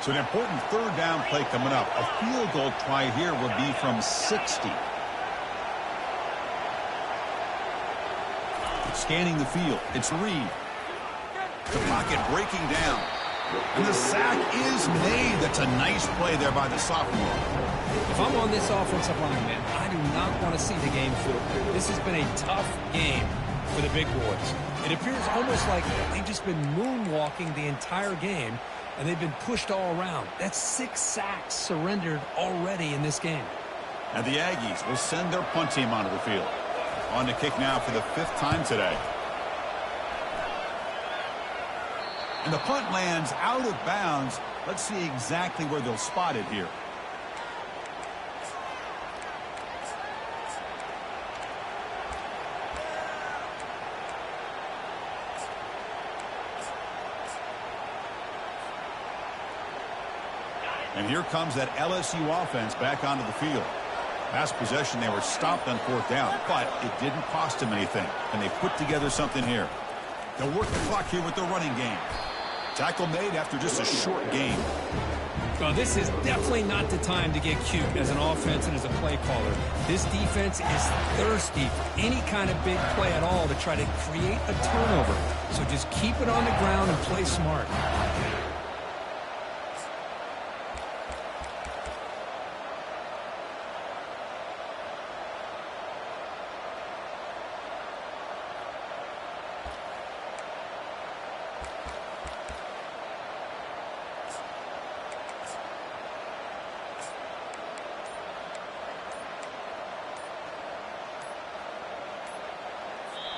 So an important third down play coming up. A field goal try here will be from 60. Scanning the field. It's Reed. The pocket breaking down. And the sack is made. That's a nice play there by the sophomore. If I'm on this offensive line, man, I do not want to see the game through. This has been a tough game for the big boys. It appears almost like they've just been moonwalking the entire game, and they've been pushed all around. That's 6 sacks surrendered already in this game. And the Aggies will send their punt team onto the field. On to kick now for the 5th time today. And the punt lands out of bounds. Let's see exactly where they'll spot it here. And here comes that LSU offense back onto the field. Last possession, they were stopped on 4th down, but it didn't cost them anything. And they put together something here. They'll work the clock here with the running game. Tackle made after just a short game. Well, this is definitely not the time to get cute as an offense and as a play caller. This defense is thirsty for any kind of big play at all to try to create a turnover. So just keep it on the ground and play smart.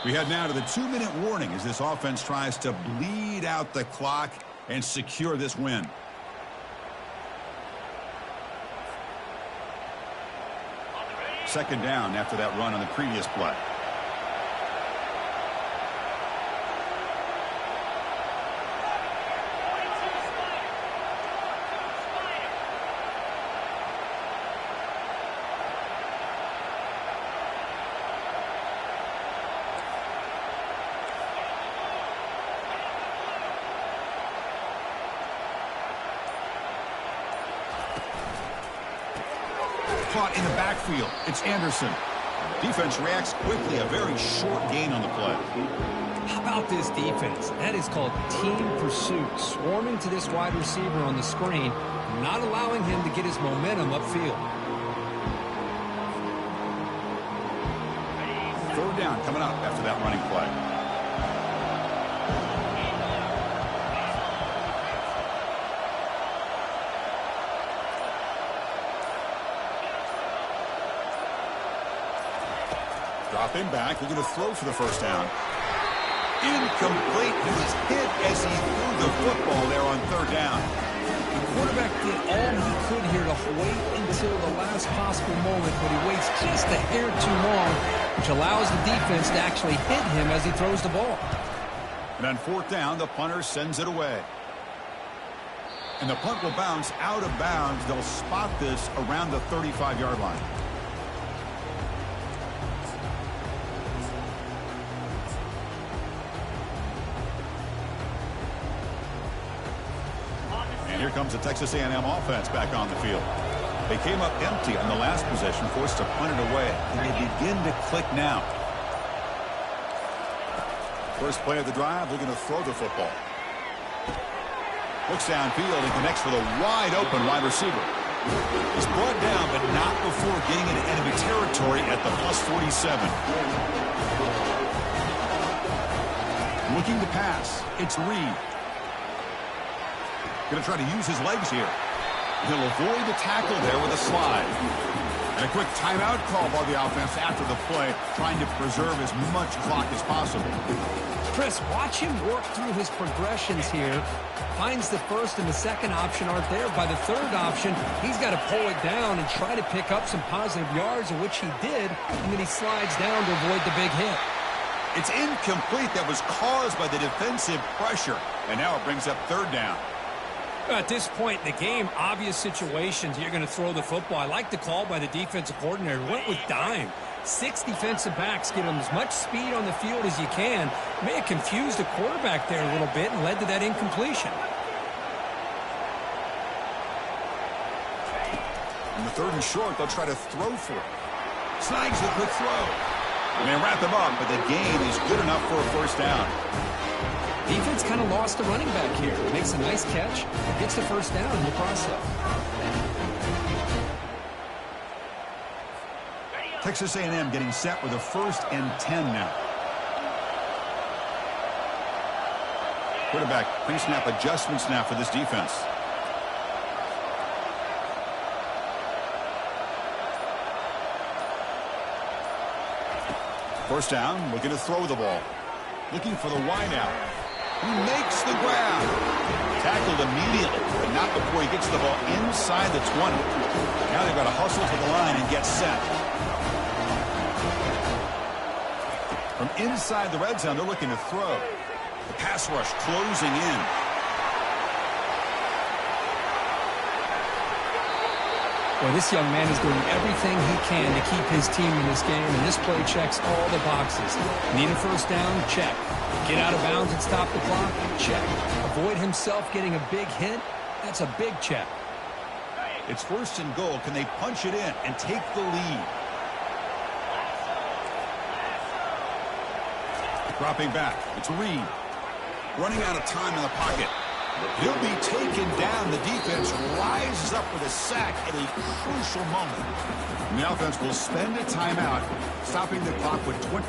We head now to the 2-minute warning as this offense tries to bleed out the clock and secure this win. Second down after that run on the previous play. Caught in the backfield. It's Anderson. Defense reacts quickly. A very short gain on the play. How about this defense? That is called team pursuit. Swarming to this wide receiver on the screen, not allowing him to get his momentum upfield. 3rd down coming up after that running play. Drop him back. We're going to throw for the 1st down. Incomplete. He was hit as he threw the football there on 3rd down. The quarterback did all he could here to wait until the last possible moment, but he waits just a hair too long, which allows the defense to actually hit him as he throws the ball. And on 4th down, the punter sends it away. And the punt will bounce out of bounds. They'll spot this around the 35-yard line. Here comes the Texas A&M offense back on the field. They came up empty on the last possession, forced to punt it away, and they begin to click now. First play of the drive, they're going to throw the football. Looks downfield and connects for the wide-open wide receiver. He's brought down, but not before getting into enemy territory at the +47. Looking to pass, it's Reed. Going to try to use his legs here. He'll avoid the tackle there with a slide. And a quick timeout call by the offense after the play, trying to preserve as much clock as possible. Chris, watch him work through his progressions here. Finds the 1st and the 2nd option aren't there. By the 3rd option, he's got to pull it down and try to pick up some positive yards, of which he did, and then he slides down to avoid the big hit. It's incomplete. That was caused by the defensive pressure. And now it brings up 3rd down. At this point in the game, obvious situations, you're going to throw the football. I like the call by the defensive coordinator. Went with dime. 6 defensive backs give him as much speed on the field as you can. May have confused the quarterback there a little bit and led to that incompletion. In the 3rd and short, they'll try to throw for it. Snags the quick throw. And they wrap him up, but the gain is good enough for a 1st down. Defense kind of lost the running back here. Makes a nice catch, gets the 1st down in the process. Texas A&M getting set with a 1st and 10 now. Quarterback pre-snap adjustments now for this defense. First down, looking to throw the ball. Looking for the wideout. He makes the grab. Tackled immediately, but not before he gets the ball inside the 20. Now they've got to hustle to the line and get set. From inside the red zone, they're looking to throw. The pass rush closing in. Well, this young man is doing everything he can to keep his team in this game, and this play checks all the boxes. Need a first down? Check. Get out of bounds and stop the clock? Check. Avoid himself getting a big hit? That's a big check. It's first and goal. Can they punch it in and take the lead? Dropping back. It's Reed. Running out of time in the pocket. He'll be taken down. The defense rises up with a sack at a crucial moment. And the offense will spend a timeout, stopping the clock with 20.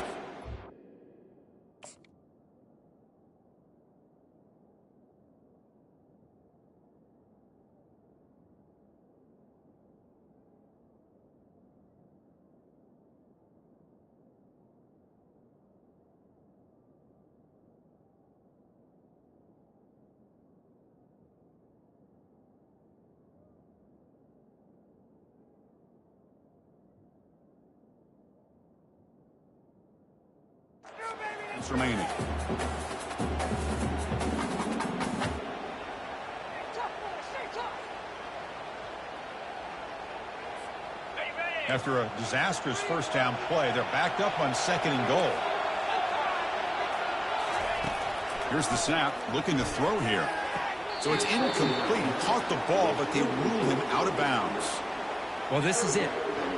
Remaining. After a disastrous first down play, they're backed up on second and goal. Here's the snap, looking to throw here. So it's incomplete. He caught the ball, but they rule him out of bounds. Well, this is it.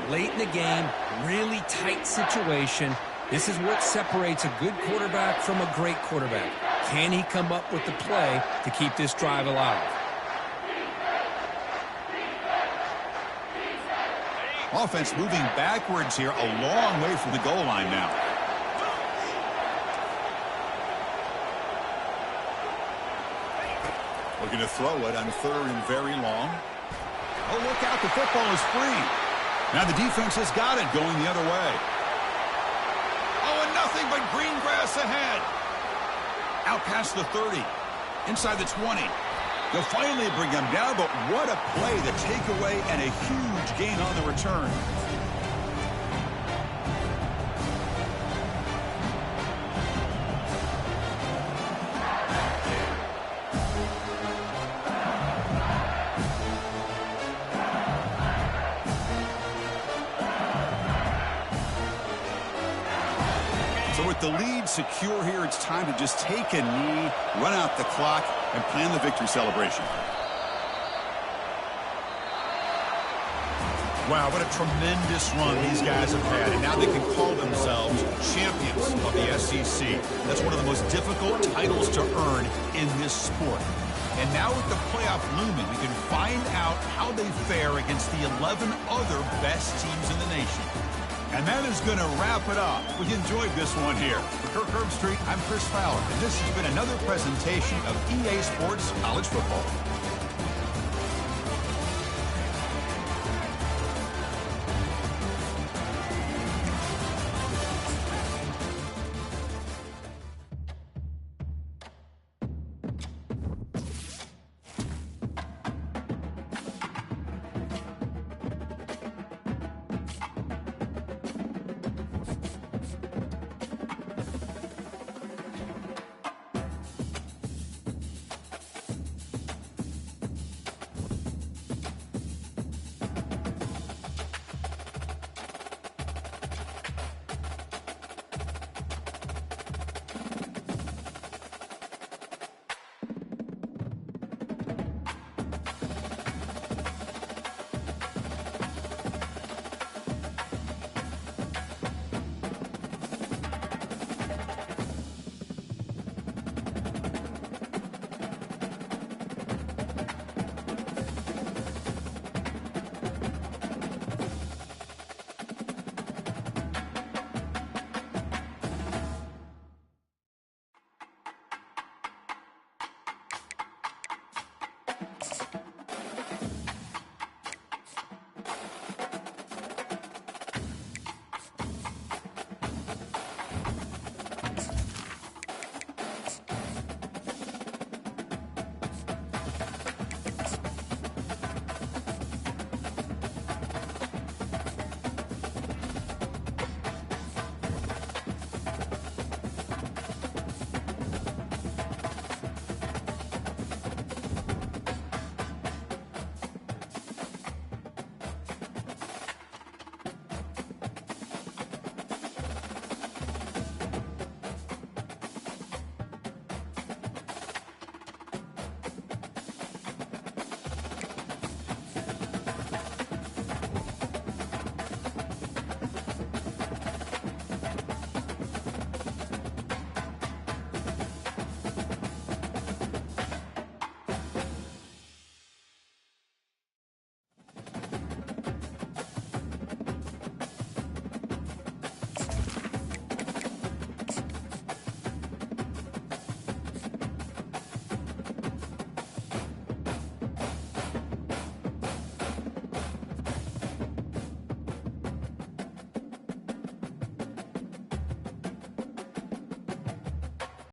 Late in the game, really tight situation. This is what separates a good quarterback from a great quarterback. Can he come up with the play to keep this drive alive? Offense moving backwards here, a long way from the goal line now. Looking to throw it on third and very long. Oh, look out, the football is free. Now the defense has got it going the other way. Nothing but green grass ahead. Out past the 30. Inside the 20. They'll finally bring them down, but what a play. The takeaway and a huge gain on the return. The lead secure here. It's time to just take a knee, run out the clock, and plan the victory celebration. Wow, what a tremendous run these guys have had, and now they can call themselves champions of the SEC. That's one of the most difficult titles to earn in this sport. And now with the playoff looming, we can find out how they fare against the 11 other best teams in the nation. And that is going to wrap it up. We enjoyed this one here. For Kirk Herbstreit, I'm Chris Fowler, and this has been another presentation of EA Sports College Football.